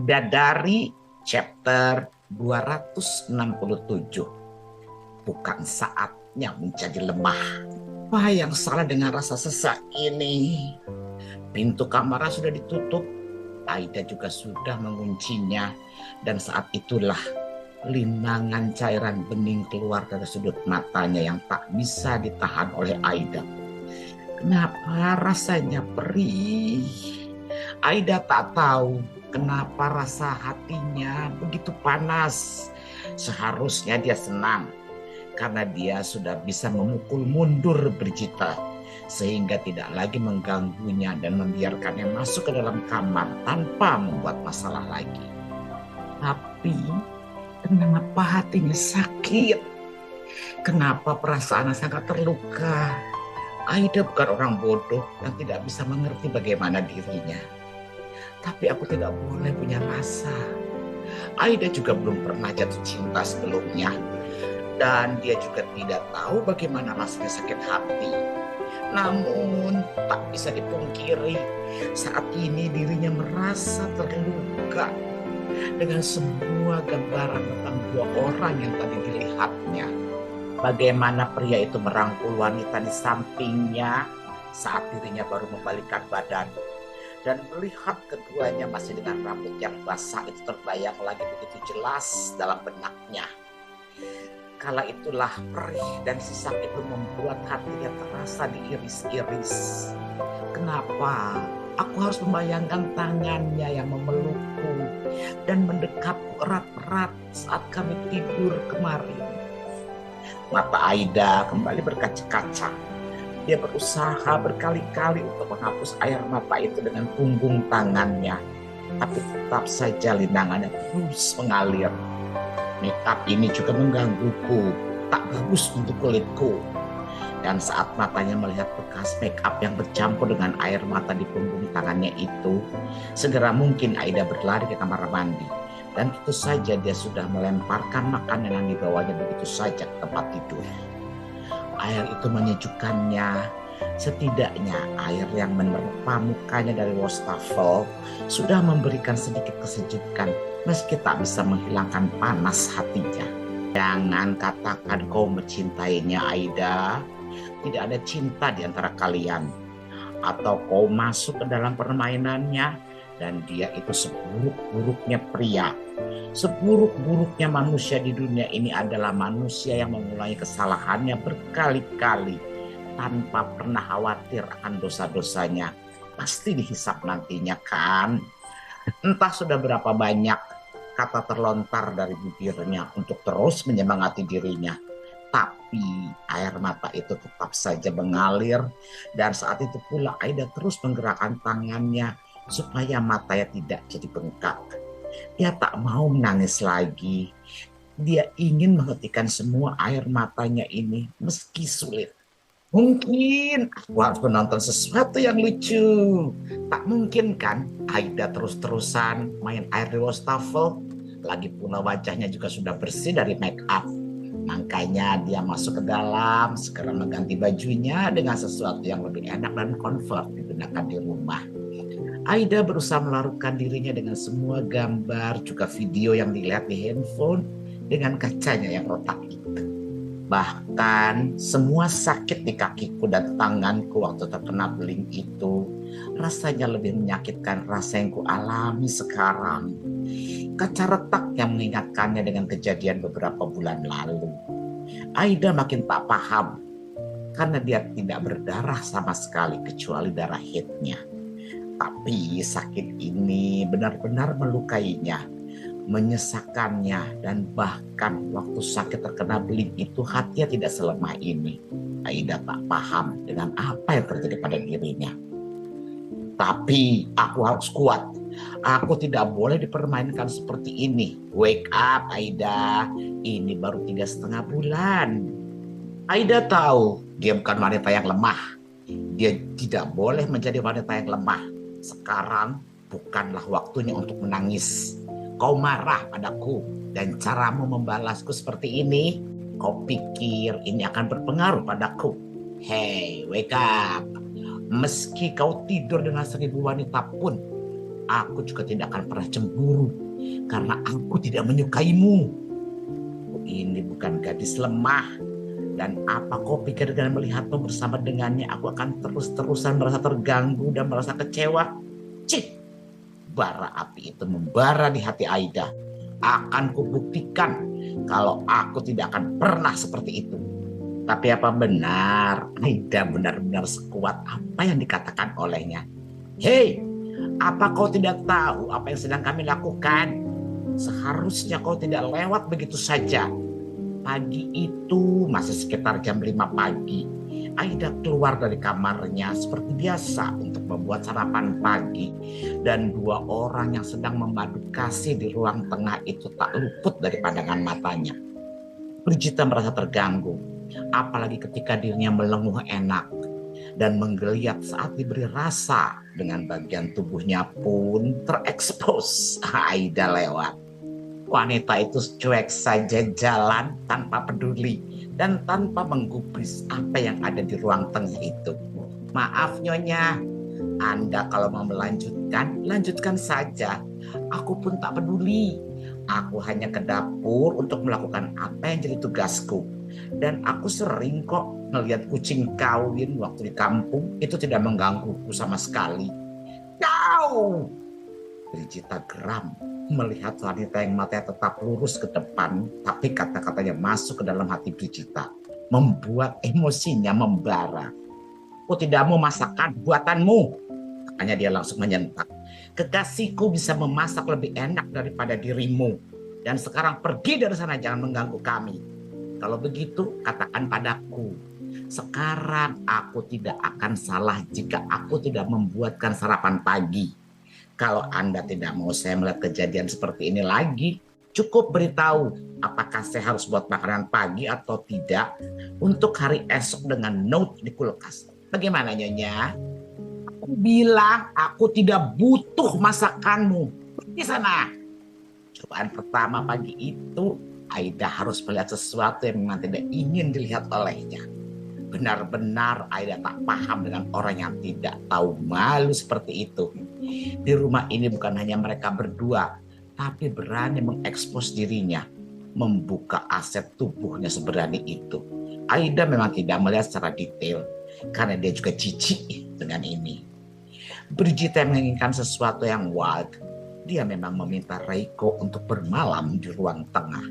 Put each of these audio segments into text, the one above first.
Bidadari chapter 267. Bukan saatnya menjadi lemah. Apa yang salah dengan rasa sesak ini? Pintu kamarnya sudah ditutup. Aida juga sudah menguncinya. Dan saat itulah linangan cairan bening keluar dari sudut matanya yang tak bisa ditahan oleh Aida. Kenapa rasanya perih? Aida tak tahu kenapa rasa hatinya begitu panas. Seharusnya dia senang karena dia sudah bisa memukul mundur Brigita sehingga tidak lagi mengganggunya dan membiarkannya masuk ke dalam kamar tanpa membuat masalah lagi. Tapi kenapa hatinya sakit? Kenapa perasaannya sangat terluka? Aida bukan orang bodoh yang tidak bisa mengerti bagaimana dirinya. Tapi aku tidak boleh punya rasa. Aida juga belum pernah jatuh cinta sebelumnya. Dan dia juga tidak tahu bagaimana rasanya sakit hati. Namun tak bisa dipungkiri, saat ini dirinya merasa terluka dengan semua gambaran tentang dua orang yang tadi dilihatnya. Bagaimana pria itu merangkul wanita di sampingnya saat dirinya baru membalikkan badan. Dan melihat keduanya masih dengan rambut yang basah itu terbayang lagi begitu jelas dalam benaknya. Kala itulah perih dan sesak itu membuat hatinya terasa diiris-iris. Kenapa aku harus membayangkan tangannya yang memelukku dan mendekapku erat-erat saat kami tidur kemarin? Mata Aida kembali berkaca-kaca. Dia berusaha berkali-kali untuk menghapus air mata itu dengan punggung tangannya. Tapi tetap saja linangannya terus mengalir. Make up ini juga menggangguku, tak bagus untuk kulitku. Dan saat matanya melihat bekas make up yang bercampur dengan air mata di punggung tangannya itu, segera mungkin Aida berlari ke kamar mandi. Dan tentu saja dia sudah melemparkan makanan yang dibawanya begitu saja ke tempat tidur. Air itu menyejukkannya. Setidaknya air yang menerpa mukanya dari wastafel sudah memberikan sedikit kesejukan meski tak bisa menghilangkan panas hatinya. Jangan katakan kau mencintainya, Aida. Tidak ada cinta di antara kalian. Atau kau masuk ke dalam permainannya dan dia itu seburuk-buruknya pria. Seburuk-buruknya manusia di dunia ini adalah manusia yang mengulangi kesalahannya berkali-kali tanpa pernah khawatir akan dosa-dosanya. Pasti dihisap nantinya kan? Entah sudah berapa banyak kata terlontar dari bibirnya untuk terus menyemangati dirinya. Tapi air mata itu tetap saja mengalir dan saat itu pula Aida terus menggerakkan tangannya supaya matanya tidak jadi bengkak. Dia tak mau menangis lagi. Dia ingin menghentikan semua air matanya ini meski sulit. Mungkin aku harus menonton sesuatu yang lucu. Tak mungkin kan Aida terus-terusan main air di wastafel. Lagi pula wajahnya juga sudah bersih dari make up. Makanya dia masuk ke dalam, segera mengganti bajunya dengan sesuatu yang lebih enak dan comfort digunakan di rumah. Aida berusaha melarutkan dirinya dengan semua gambar juga video yang dilihat di handphone dengan kacanya yang retak itu. Bahkan semua sakit di kakiku dan tanganku waktu terkena beling itu rasanya lebih menyakitkan rasa yang ku alami sekarang. Kaca retak yang mengingatkannya dengan kejadian beberapa bulan lalu. Aida makin tak paham karena dia tidak berdarah sama sekali kecuali darah haidnya. Tapi sakit ini benar-benar melukainya, menyesakkannya, dan bahkan waktu sakit terkena beling itu hatinya tidak selemah ini. Aida tak paham dengan apa yang terjadi pada dirinya. Tapi aku harus kuat. Aku tidak boleh dipermainkan seperti ini. Wake up, Aida. Ini baru 3,5 bulan. Aida tahu dia bukan wanita yang lemah. Dia tidak boleh menjadi wanita yang lemah. Sekarang bukanlah waktunya untuk menangis. Kau marah padaku dan caramu membalasku seperti ini. Kau pikir ini akan berpengaruh padaku? Hey, wake up. Meski kau tidur dengan 1.000 wanita pun, aku juga tidak akan pernah cemburu karena aku tidak menyukaimu. Ini bukan gadis lemah. Dan apa kau pikir dengan melihatmu bersama dengannya aku akan terus-terusan merasa terganggu dan merasa kecewa? Cik, bara api itu membara di hati Aida. Akan kubuktikan kalau aku tidak akan pernah seperti itu. Tapi apa benar Aida benar-benar sekuat apa yang dikatakan olehnya? Hei, apa kau tidak tahu apa yang sedang kami lakukan? Seharusnya kau tidak lewat begitu saja. Pagi itu masih sekitar jam 5 pagi. Aida keluar dari kamarnya seperti biasa untuk membuat sarapan pagi. Dan dua orang yang sedang memadu kasih di ruang tengah itu tak luput dari pandangan matanya. Brigita merasa terganggu, apalagi ketika dirinya melenguh enak dan menggeliat saat diberi rasa dengan bagian tubuhnya pun terekspos. Aida lewat. Wanita itu cuek saja jalan tanpa peduli dan tanpa menggubris apa yang ada di ruang tengah itu. Maaf Nyonya, Anda kalau mau melanjutkan, lanjutkan saja. Aku pun tak peduli. Aku hanya ke dapur untuk melakukan apa yang jadi tugasku. Dan aku sering kok melihat kucing kawin waktu di kampung, itu tidak menggangguku sama sekali. Kau! Brigita geram melihat wanita yang matanya tetap lurus ke depan, tapi kata-katanya masuk ke dalam hati Brigita, membuat emosinya membara. Aku tidak mau masakan buatanmu, katanya dia langsung menyentak. Kekasihku bisa memasak lebih enak daripada dirimu, dan sekarang pergi dari sana, jangan mengganggu kami. Kalau begitu katakan padaku, sekarang aku tidak akan salah jika aku tidak membuatkan sarapan pagi. Kalau Anda tidak mau saya melihat kejadian seperti ini lagi, cukup beritahu apakah saya harus buat makanan pagi atau tidak untuk hari esok dengan note di kulkas. Bagaimana Nyonya? Aku bilang aku tidak butuh masakanmu. Di sana. Cobaan pertama pagi itu, Aida harus melihat sesuatu yang memang tidak ingin dilihat olehnya. Benar-benar Aida tak paham dengan orang yang tidak tahu malu seperti itu. Di rumah ini bukan hanya mereka berdua, tapi berani mengekspos dirinya, membuka aset tubuhnya seberani itu. Aida memang tidak melihat secara detail, karena dia juga jijik dengan ini. Brigita menginginkan sesuatu yang wild. Dia memang meminta Reiko untuk bermalam di ruang tengah.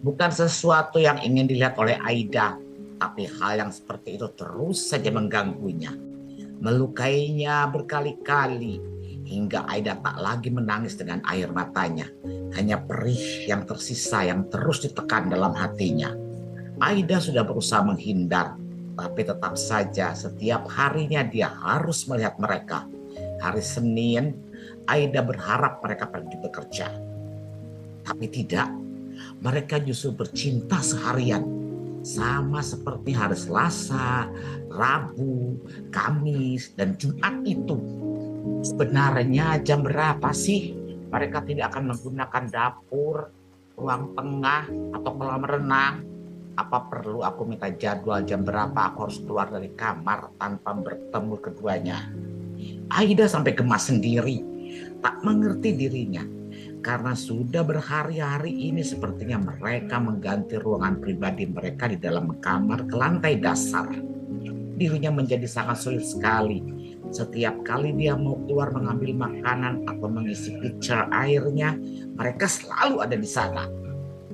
Bukan sesuatu yang ingin dilihat oleh Aida, tapi hal yang seperti itu terus saja mengganggunya, melukainya berkali-kali, hingga Aida tak lagi menangis dengan air matanya, hanya perih yang tersisa yang terus ditekan dalam hatinya. Aida sudah berusaha menghindar, tapi tetap saja setiap harinya dia harus melihat mereka. Hari Senin, Aida berharap mereka pergi bekerja. Tapi tidak, mereka justru bercinta seharian. Sama seperti hari Selasa, Rabu, Kamis, dan Jumat itu. Sebenarnya jam berapa sih mereka tidak akan menggunakan dapur, ruang tengah, atau kolam renang? Apa perlu aku minta jadwal jam berapa aku harus keluar dari kamar tanpa bertemu keduanya? Aida sampai gemas sendiri, tak mengerti dirinya. Karena sudah berhari-hari ini sepertinya mereka mengganti ruangan pribadi mereka di dalam kamar ke lantai dasar. Dirinya menjadi sangat sulit sekali. Setiap kali dia mau keluar mengambil makanan atau mengisi pitcher airnya, mereka selalu ada di sana.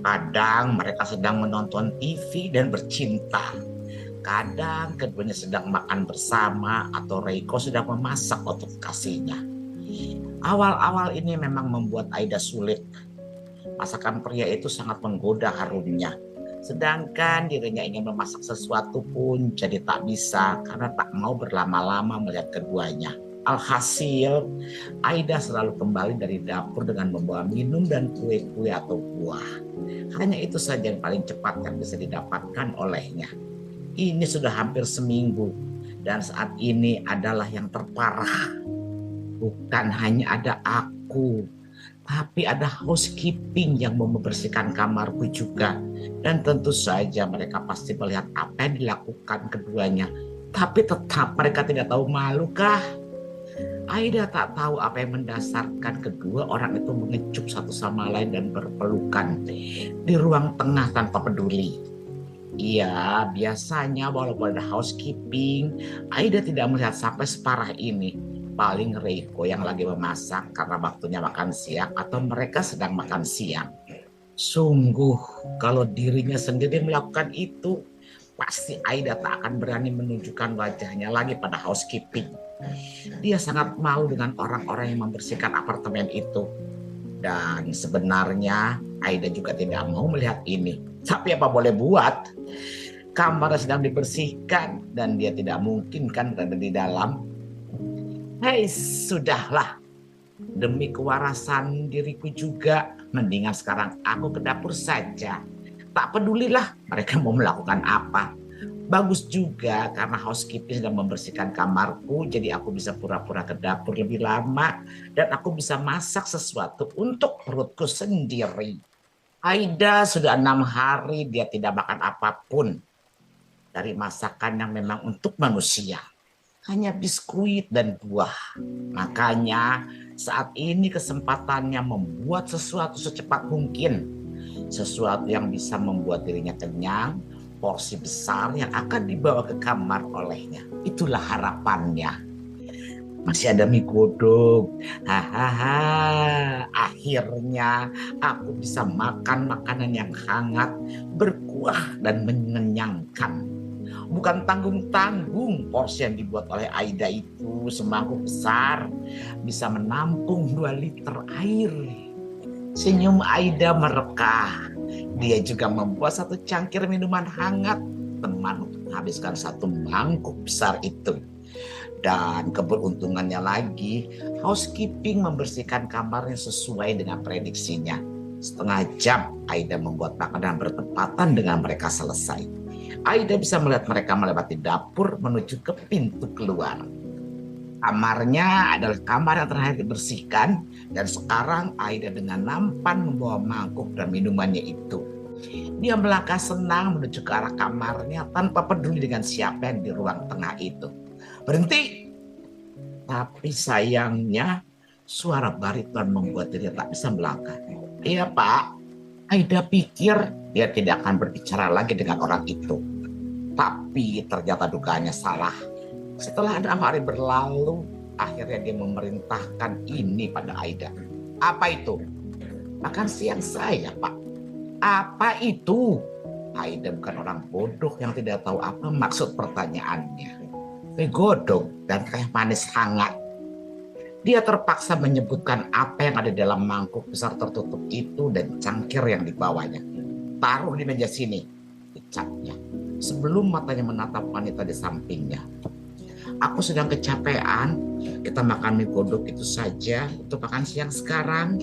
Kadang mereka sedang menonton TV dan bercinta. Kadang keduanya sedang makan bersama atau Reiko sedang memasak untuk kasihnya. Awal-awal ini memang membuat Aida sulit. Masakan pria itu sangat menggoda harumnya. Sedangkan dirinya ingin memasak sesuatu pun jadi tak bisa karena tak mau berlama-lama melihat keduanya. Alhasil, Aida selalu kembali dari dapur dengan membawa minum dan kue-kue atau buah. Hanya itu saja yang paling cepat yang bisa didapatkan olehnya. Ini sudah hampir seminggu dan saat ini adalah yang terparah. Bukan hanya ada aku, tapi ada housekeeping yang mau membersihkan kamarku juga. Dan tentu saja mereka pasti melihat apa yang dilakukan keduanya. Tapi tetap mereka tidak tahu malu kah? Aida tak tahu apa yang mendasarkan kedua orang itu mengecup satu sama lain dan berpelukan di ruang tengah tanpa peduli. Iya, biasanya walaupun ada housekeeping, Aida tidak melihat sampai separah ini. Paling Reiko yang lagi memasak karena waktunya makan siang atau mereka sedang makan siang. Sungguh, kalau dirinya sendiri melakukan itu, pasti Aida tak akan berani menunjukkan wajahnya lagi pada housekeeping. Dia sangat malu dengan orang-orang yang membersihkan apartemen itu. Dan sebenarnya Aida juga tidak mau melihat ini. Tapi apa boleh buat? Kamar sedang dibersihkan dan dia tidak mungkin kan berada di dalam. Hei, sudahlah. Demi kewarasan diriku juga, mendingan sekarang aku ke dapur saja. Tak pedulilah mereka mau melakukan apa. Bagus juga karena housekeeping sedang membersihkan kamarku, jadi aku bisa pura-pura ke dapur lebih lama dan aku bisa masak sesuatu untuk perutku sendiri. Aida sudah 6 hari dia tidak makan apapun dari masakan yang memang untuk manusia. Hanya biskuit dan buah. Makanya saat ini kesempatannya membuat sesuatu secepat mungkin. Sesuatu yang bisa membuat dirinya kenyang, porsi besar yang akan dibawa ke kamar olehnya. Itulah harapannya. Masih ada mie godok. Hahaha. Akhirnya aku bisa makan makanan yang hangat, berkuah dan mengenyangkan. Bukan tanggung-tanggung porsi yang dibuat oleh Aida itu semangkuk besar. Bisa menampung 2 liter air. Senyum Aida merekah. Dia juga membuat 1 cangkir minuman hangat. Teman untuk menghabiskan 1 mangkuk besar itu. Dan keberuntungannya lagi, housekeeping membersihkan kamarnya sesuai dengan prediksinya. Setengah jam Aida membuat makanan bertepatan dengan mereka selesai. Aida bisa melihat mereka melewati dapur menuju ke pintu keluar. Kamarnya adalah kamar yang terakhir dibersihkan dan sekarang Aida dengan nampan membawa mangkuk dan minumannya itu. Dia melangkah senang menuju ke arah kamarnya tanpa peduli dengan siapa yang di ruang tengah itu. Berhenti! Tapi sayangnya suara bariton membuat dia tak bisa melangkah. Iya Pak, Aida pikir dia tidak akan berbicara lagi dengan orang itu. Tapi ternyata dugaannya salah. Setelah 6 hari berlalu, akhirnya dia memerintahkan ini pada Aida. Apa itu? Makan siang saya, Pak. Apa itu? Aida bukan orang bodoh yang tidak tahu apa maksud pertanyaannya. Teh godok dan teh manis hangat. Dia terpaksa menyebutkan apa yang ada dalam mangkuk besar tertutup itu dan cangkir yang dibawanya. Taruh di meja sini, ucapnya, sebelum matanya menatap wanita di sampingnya. Aku sedang kecapean, kita makan mie godok itu saja untuk makan siang sekarang.